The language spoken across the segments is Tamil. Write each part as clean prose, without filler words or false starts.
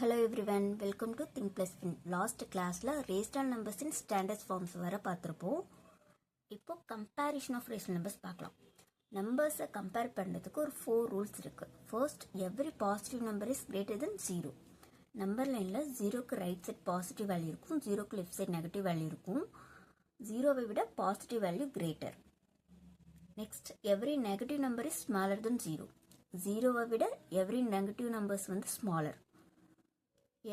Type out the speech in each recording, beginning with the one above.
Hello everyone, welcome to Think Plus Fin. Last classல rational numbers in standard forms வர பார்த்திருப்போம். இப்போ comparison of rational numbers பார்க்கலாம். நம்பர்ஸை கம்பேர் பண்ணுறதுக்கு ஒரு 4 ரூல்ஸ் இருக்கு. First, every positive number is greater then 0. Number லைனில் 0க்கு ரைட் சைட் பாசிட்டிவ் வேல்யூ இருக்கும், 0க்கு லெஃப்ட் சைட் நெகட்டிவ் வேல்யூ இருக்கும். 0வை விட positive value greater. Next, every negative number is smaller than 0. 0வை விட எவ்ரி நெகட்டிவ் நம்பர்ஸ் வந்து smaller.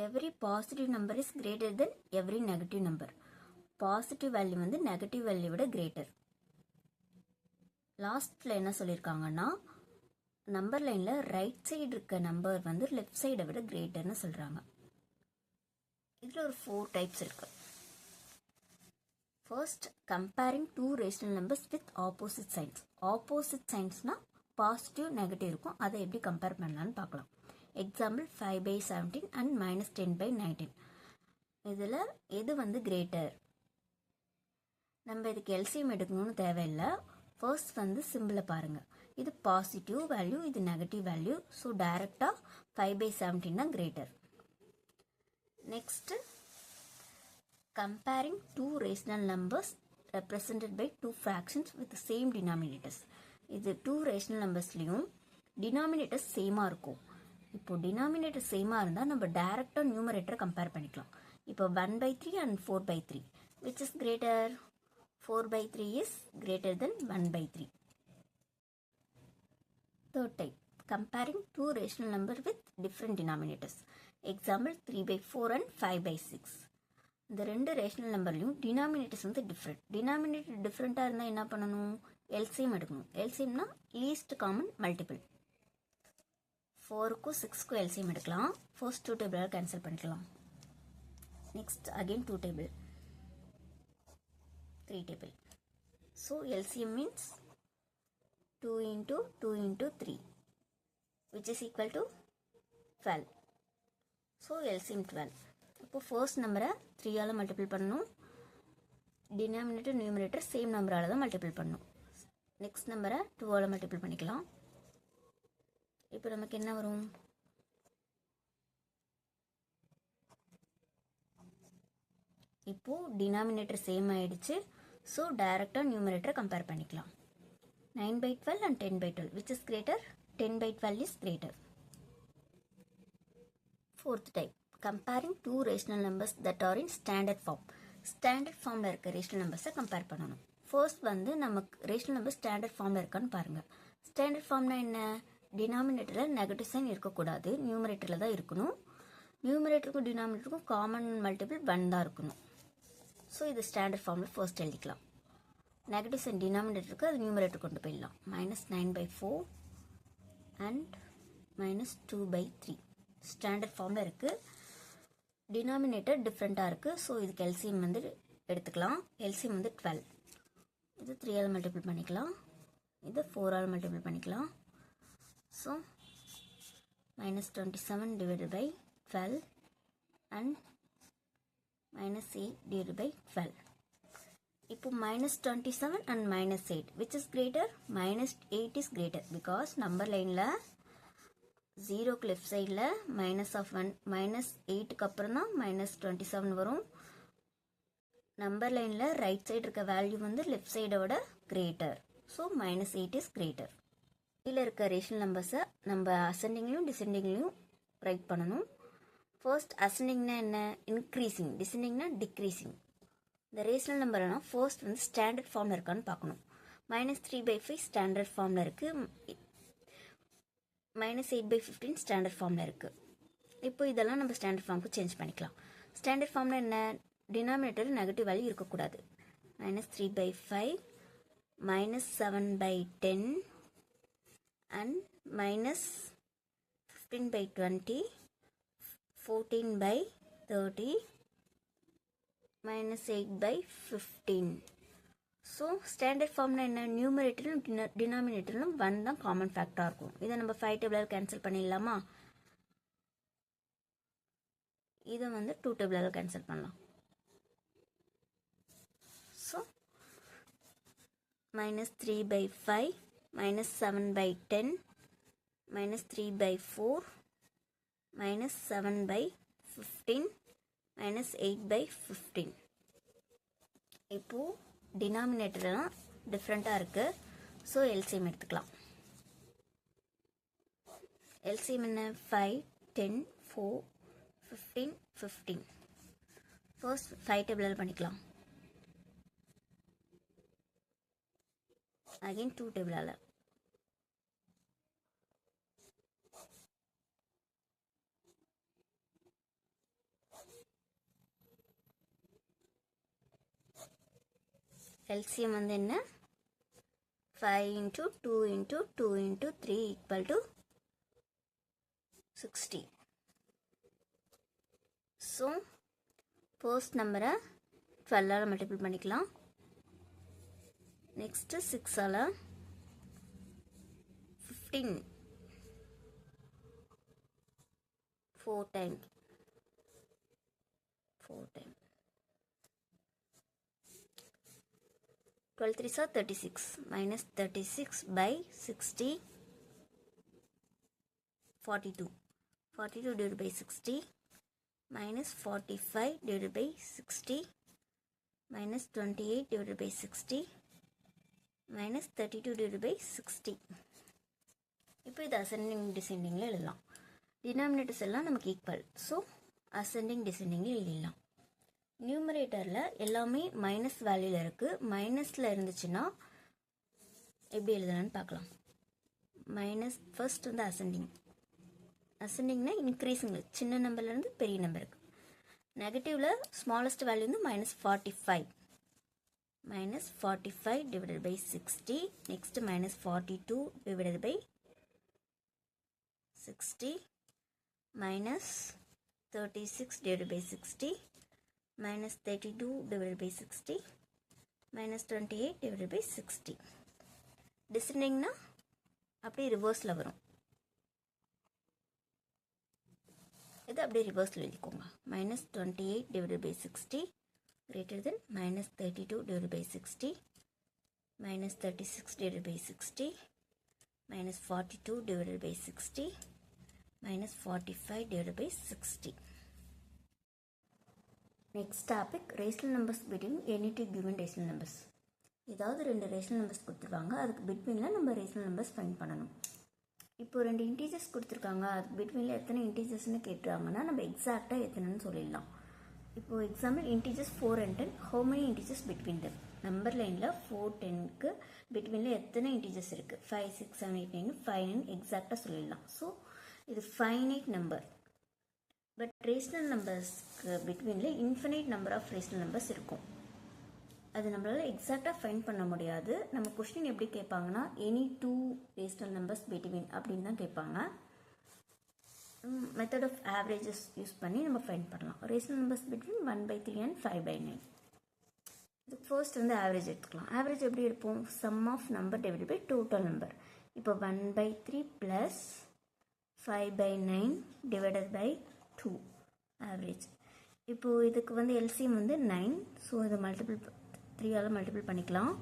Every positive number is greater than every negative number. Positive value வந்து negative value விட greater. லாஸ்ட்ல என்ன சொல்லியிருக்காங்கன்னா, நம்பர் லைன்ல ரைட் சைடு இருக்க நம்பர் வந்து லெஃப்ட் சைடை விட கிரேட்டர்னு சொல்றாங்க. இதுல ஒரு 4 டைப்ஸ் இருக்கு. First, comparing two rational numbers with opposite signs. Opposite சைன்ஸ்னா பாசிட்டிவ் நெகட்டிவ் இருக்கும், அதை எப்படி கம்பேர் பண்ணலான்னு பார்க்கலாம். Example 5/17 and -10/19. இதில் எது வந்து கிரேட்டர்? நம்ம இதுக்கு எல்சிஎம் எடுக்கணும்னு தேவையில்லை. ஃபர்ஸ்ட் வந்து சிம்பிளை பாருங்க. இது பாசிட்டிவ் வேல்யூ, இது நெகட்டிவ் வேல்யூ. ஸோ டைரக்டாக 5/17 தான் greater. Next, comparing two rational numbers represented by two fractions with same denominators. இது டூ ரேஷனல் நம்பர்ஸ்லையும் டினாமினேட்டர்ஸ் சேமாக இருக்கும். இப்போ டினாமினேட்டர் சேமாக இருந்தால் நம்ம டைரக்டாக நியூமரேட்டரை கம்பேர் பண்ணிக்கலாம். இப்போ 1/3 and 4/3 which is greater? 4/3 is greater than 1/3. Third type, comparing two rational number with different denominators. Example 3/4 and 5/6. இந்த ரெண்டு ரேஷனல் நம்பர்லையும் டினாமினேட்டர்ஸ் வந்து டிஃப்ரெண்ட். டினாமினேட்டர் டிஃப்ரெண்ட்டாக இருந்தால் என்ன பண்ணணும்? எல்சிஎம் எடுக்கணும். எல்சிஎம்னா லீஸ்ட் காமன் மல்டிபிள். 4க்கும் 6க்கும் எல்சிஎம் எடுக்கலாம். ஃபர்ஸ்ட் 2 டேபிளால் கேன்சல் பண்ணிக்கலாம். Next again 2 table, 3 table. So LCM means 2 into 2 into 3 which is equal to 12. So LCM 12. இப்போ ஃபர்ஸ்ட் நம்பரை 3ஆல் மல்டிபிள் பண்ணணும். டினாமினேட்டர் நியூமரேட்டர் சேம் நம்பரால் தான் மல்டிபிள் பண்ணணும். நெக்ஸ்ட் நம்பரை 2ஆல் மல்டிபிள் பண்ணிக்கலாம். இப்போ நமக்கு என்ன வரும்? இப்போ டினாமினேட்டர் சேம் ஆயிடுச்சு. ஸோ டைரக்டாக நியூமரேட்டரை கம்பேர் பண்ணிக்கலாம். 9/12 and 10/12 which is greater? 10/12 is greater. Fourth type, comparing two rational numbers that are in standard form. Standard ஃபார்மில் இருக்க ரேஷனல் நம்பர்ஸை கம்பேர் பண்ணணும். ஃபர்ஸ்ட் வந்து நமக்கு ரேஷனல் நம்பர் ஸ்டாண்டர்ட் ஃபார்மில் இருக்கான்னு பாருங்கள். ஸ்டாண்டர்ட் ஃபார்ம்னா என்ன? டினாமினேட்டரில் நெகட்டிவ் சைன் இருக்கக்கூடாது, நியூமரேட்டரில் தான் இருக்கணும். நியூமரேட்டருக்கும் டினாமினேட்டருக்கும் காமன் மல்டிபிள் 1 தான் இருக்கணும். ஸோ இது ஸ்டாண்டர்ட் ஃபார்மில் ஃபர்ஸ்ட் எழுதிக்கலாம். நெகட்டிவ் சைன் டினாமினேட்டருக்கு அது நியூமரேட்டர் கொண்டு போயிடலாம். -9/4 அண்ட் -2/3 ஸ்டாண்டர்ட் ஃபார்மில் இருக்குது. டினாமினேட்டர் டிஃப்ரெண்ட்டாக இருக்குது. ஸோ இதுக்கு எல்சிஎம் வந்து எடுத்துக்கலாம். எல்சிஎம் வந்து 12. இது 3ஆல் மல்டிபிள் பண்ணிக்கலாம், இது 4ஆல் மல்டிபிள் பண்ணிக்கலாம். So -27 divided by 12 and -8 divided by 12. இப்போ -27 and -8 which is greater? -8 is greater because number lineல 0க்கு லெஃப்ட் சைடில் -8க்கு அப்புறம் தான் -27 வரும். நம்பர் லைனில் ரைட் சைடு இருக்க வேல்யூ வந்து லெஃப்ட் சைடோட கிரேட்டர். So -8 is greater. கீழே இருக்க ரேஷனல் நம்பர்ஸை நம்ம அசெண்டிங்லையும் டிசெண்டிங்லையும் ரைட் பண்ணணும். ஃபர்ஸ்ட் அசெண்டிங்னா என்ன? இன்க்ரீசிங். டிசெண்டிங்னா டிக்ரீசிங். இந்த ரேஷனல் நம்பர்னா ஃபர்ஸ்ட் வந்து ஸ்டாண்டர்ட் ஃபார்மில் இருக்கான்னு பார்க்கணும். -3/5 ஸ்டாண்டர்ட் ஃபார்மில் இருக்குது, -8/15 ஸ்டாண்டர்ட் ஃபார்மில் இருக்குது. இப்போ இதெல்லாம் நம்ம ஸ்டாண்டர்ட் ஃபார்முக்கு சேஞ்ச் பண்ணிக்கலாம். ஸ்டாண்டர்ட் ஃபார்மில் என்ன? டினாமினேட்டர் நெகட்டிவ் வேல்யூ இருக்கக்கூடாது. -3/5 -7/10 and -15/20 14/30 -8/15. ஸோ ஸ்டாண்டர்ட் ஃபார்ம்னா என்ன? நியூமரேட்டரும் டினாமினேட்டரும் 1 தான் காமன் ஃபேக்டராக இருக்கும். இதை நம்ம 5 டேபிளால் கேன்சல் பண்ணிடலாமா? இதை வந்து 2 டேபிளால் கேன்சல் பண்ணலாம். So -3/5 -7/10 -3/4 minus 7 by 15 minus 8 by 15. இப்போது டினாமினேட்டர்லாம் டிஃப்ரெண்ட்டாக இருக்குது. ஸோ எல்சிஎம் எடுத்துக்கலாம். எல்சிஎம் என்ன? 5, 10, 4, 15, 15. ஃபர்ஸ்ட் 5 டேபிளால் பண்ணிக்கலாம். அகெயின் 2 டேபிளால். LCM வந்து என்ன? 5 into 2 into 2 into 3 equal to 60. So first நம்பரை 12ஆல் மல்டிபிள் பண்ணிக்கலாம். நெக்ஸ்ட்டு 6ஆல் 15 4 times 12 3s are 36 minus 36 by 60 42 divided by 60 minus 45 divided by 60 minus 28 divided by 60 minus 32 divided by 60. இப்போ இது அசெண்டிங் டிசெண்டிங்கில் எழுதலாம். டினாமினேட்டர்ஸ் எல்லாம் நமக்கு ஈக்குவல். ஸோ அசெண்டிங் டிசெண்டிங்கில் எழுதலாம். நியூமரேட்டரில் எல்லாமே மைனஸ் வேல்யூவில் இருக்குது. மைனஸில் இருந்துச்சுன்னா எப்படி எழுதலான்னு பார்க்கலாம். மைனஸ் ஃபர்ஸ்ட் வந்து அசெண்டிங்னா இன்க்ரீஸிங், சின்ன நம்பர்லேருந்து பெரிய நம்பருக்கு. நெகட்டிவில் ஸ்மாலஸ்ட் வேல்யூ வந்து -45 divided by 60. Next -42 divided by 60 minus 36 divided by 60 minus 32 divided by 60 minus 28 divided by 60. டிசெண்டிங்னா அப்படியே ரிவர்ஸில் வரும். இது அப்படியே ரிவர்ஸில் எழுதிக்கோங்க. -28 divided by 60 greater than -32 divided by 60 minus 36 divided by 60 minus 42 divided by 60 minus 45 divided by 60. Next topic, rational numbers between any two given rational numbers. ஏதாவது ரெண்டு ரேஷனல் நம்பர்ஸ் கொடுத்துருக்காங்க, அதுக்கு பிட்வீனில் நம்ம ரேஷனல் நம்பர்ஸ் ஃபைண்ட் பண்ணணும். இப்போ ரெண்டு இன்டீஜர்ஸ் கொடுத்துருக்காங்க, அதுக்கு பிட்வீனில் எத்தனை இன்டீஜர்ஸ்னு கேட்டுறாங்கன்னா நம்ம எக்ஸாக்டாக எத்தனைன்னு சொல்லிடலாம். இப்போது example integers 4 and 10, how many integers between them? Number லைனில் 4, 10க்கு பிட்வீனில் எத்தனை இன்டீஜர்ஸ் இருக்குது? 5, 6, 7, 8, 9, 5 எக்ஸாக்டாக சொல்லிடலாம். ஸோ இது ஃபைனைட் நம்பர். பட் ரேஷனல் நம்பர்ஸ்க்கு பிட்வீனில் infinite number of rational numbers இருக்கும். அது நம்மளால் எக்ஸாக்டாக ஃபைண்ட் பண்ண முடியாது. நம்ம கொஸ்டின் எப்படி கேட்பாங்கன்னா any two rational numbers between அப்படின்னு தான் கேட்பாங்க. மெத்தட் ஆஃப் ஆவரேஜஸ் யூஸ் பண்ணி நம்ம ஃபைண்ட் பண்ணலாம். Rational numbers between 1/3 and 5/9. இதுக்கு ஃபர்ஸ்ட் வந்து ஆவரேஜ் எடுத்துக்கலாம். ஆவரேஜ் எப்படி எடுப்போம்? Sum of number divided by total number. இப்போ 1/3 ப்ளஸ் 5/9 divided by 2 ஆவரேஜ். இப்போது இதுக்கு வந்து எல்சிஎம் வந்து 9. ஸோ இதை 3ஆல் மல்டிபிள் பண்ணிக்கலாம்.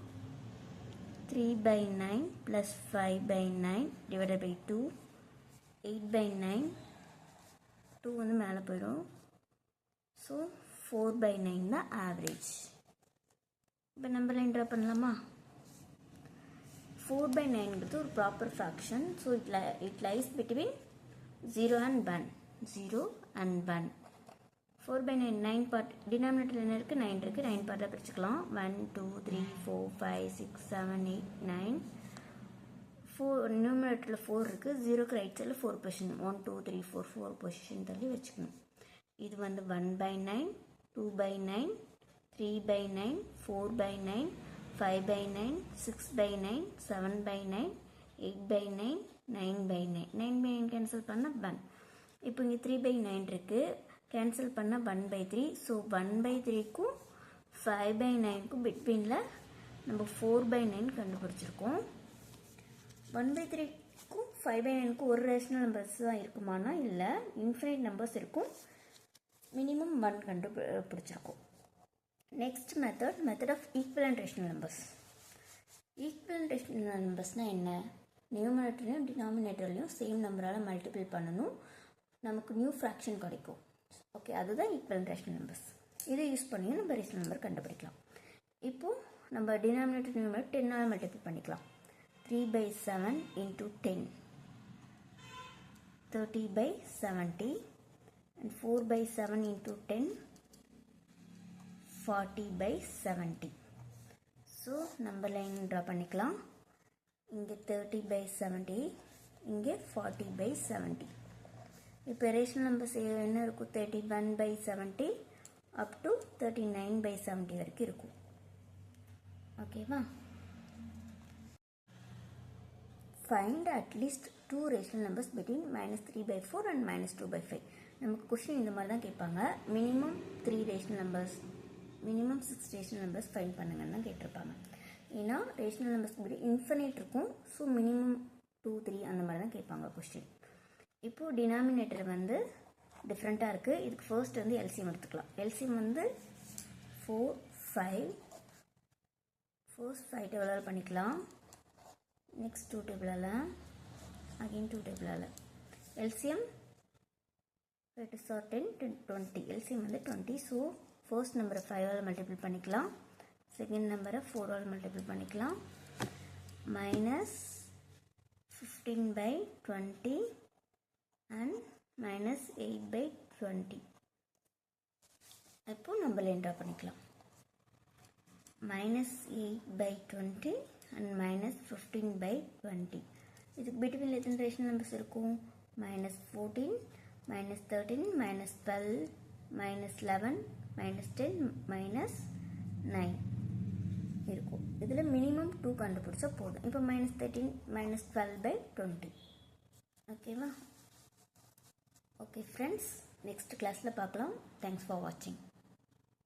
3/9 ப்ளஸ் 5/9 divided by 2 8/9. 2 வந்து மேலே போயிடும். ஸோ 4/9 தான் ஆவரேஜ். இப்போ நம்பர் லைன் ட்ரா பண்ணலாமா? 4/9ங்கிறது ஒரு proper fraction. So it lies between 0 and 1. 0 and 1. 4/9 9 part. Denominator என்ன இருக்குது? 9 இருக்குது. 9 பார்ட்டாக பிரிச்சுக்கலாம். 1 2 3 4 5 6 7 8 9. 4 நியூமரேட்டரில் 4 இருக்குது. 0க்கு ரைட் சைடில் 4 பொசிஷன் 1 2 3 4 பொசிஷன் தள்ளி வச்சுக்கணும். இது வந்து 1/9 2/9 3/9 4/9 5/9 6/9 7/9 8/9 9/9. 9/9 கேன்சல் பண்ண 1. இப்போ இங்கே 3/9 இருக்குது, கேன்சல் பண்ண 1/3. ஸோ 1/3க்கும் 5/9க்கும் பிட்வீனில் நம்ம 4/9 கண்டுபிடிச்சிருக்கோம். 1/3க்கும் 5/9க்கும் ஒரு ரேஷனல் நம்பர்ஸ் தான் இருக்குமானா இல்லை, இன்ஃபினைட் நம்பர்ஸ் இருக்கும். மினிமம் 1 கண்டுபிடிச்சிருக்கோம். Next method of equivalent rational numbers. Equivalent rational நம்பர்ஸ்னால் என்ன? நியூமரேட்டர்லையும் டினாமினேட்டர்லையும் சேம் நம்பரால் மல்டிபிள் பண்ணணும். நமக்கு நியூ ஃப்ராக்ஷன் கிடைக்கும். ஓகே, அதுதான் ஈக்குவலன்ட் ரேஷனல் நம்பர்ஸ். இதை யூஸ் பண்ணி நம்ம ரேஷனல் நம்பர் கண்டுபிடிக்கலாம். இப்போது நம்ம டினாமினேட்டர் நியூமரேட்டர் 10 மல்டிப்ளை பண்ணிக்கலாம். 3/7 into 10, 30/70, and 4/7 into 10, 40/70. ஸோ நம்ம லைன் ட்ரா பண்ணிக்கலாம். இங்கே 30/70, இங்கே 40/70. இப்போ ரேஷனல் நம்பர்ஸ் என்ன இருக்கும்? 31/70 அப் டு 39/70 வரைக்கும் இருக்கும். ஓகேவா? Find at least 2 rational numbers between -3/4 and -2/5. நமக்கு கொஸ்டின் இந்த மாதிரி தான் கேட்பாங்க. Minimum 3 rational numbers, minimum 6 rational numbers find பண்ணுங்கன்னு தான் கேட்டிருப்பாங்க. ஏன்னா ரேஷனல் நம்பர்ஸ் படி இன்ஃபினிட் இருக்கும். ஸோ மினிமம் 2, 3 அந்த மாதிரி தான் கேட்பாங்க கொஸ்டின். இப்போது டினாமினேட்டர் வந்து டிஃப்ரெண்ட்டாக இருக்குது. இதுக்கு ஃபர்ஸ்ட் வந்து எல்சிஎம் எடுத்துக்கலாம். எல்சிஎம் வந்து 4, 5. ஃபர்ஸ்ட் 5 டேபிளால் பண்ணிக்கலாம். நெக்ஸ்ட் 2 டேபிளால், அகெயின் 2 டேபிளால். LCM 5 to 10, 20. எல்சிஎம் வந்து 20. ஸோ ஃபர்ஸ்ட் நம்பரை 5ஆல் மல்டிபிள் பண்ணிக்கலாம். செகண்ட் நம்பரை 4ஆல் மல்டிபிள் பண்ணிக்கலாம். -15/20 and -8/20. இப்போ நம்ம லைன் ட்ரா பண்ணிக்கலாம். -8/20 and -15/20. இதுக்கு பிட்வீன் எத்தனை ரேஷனல் நம்பர்ஸ் இருக்கும்? -14, -13, -12, -11, -10, -9 இருக்கும். இதில் மினிமம் 2 கண்டுபிடிச்சா போதும். இப்போ -13, -12/20. ஓகேவா? ஓகே ஃப்ரெண்ட்ஸ், நெக்ஸ்ட் கிளாஸில் பார்க்கலாம். தேங்க்ஸ் ஃபார் வாட்சிங்.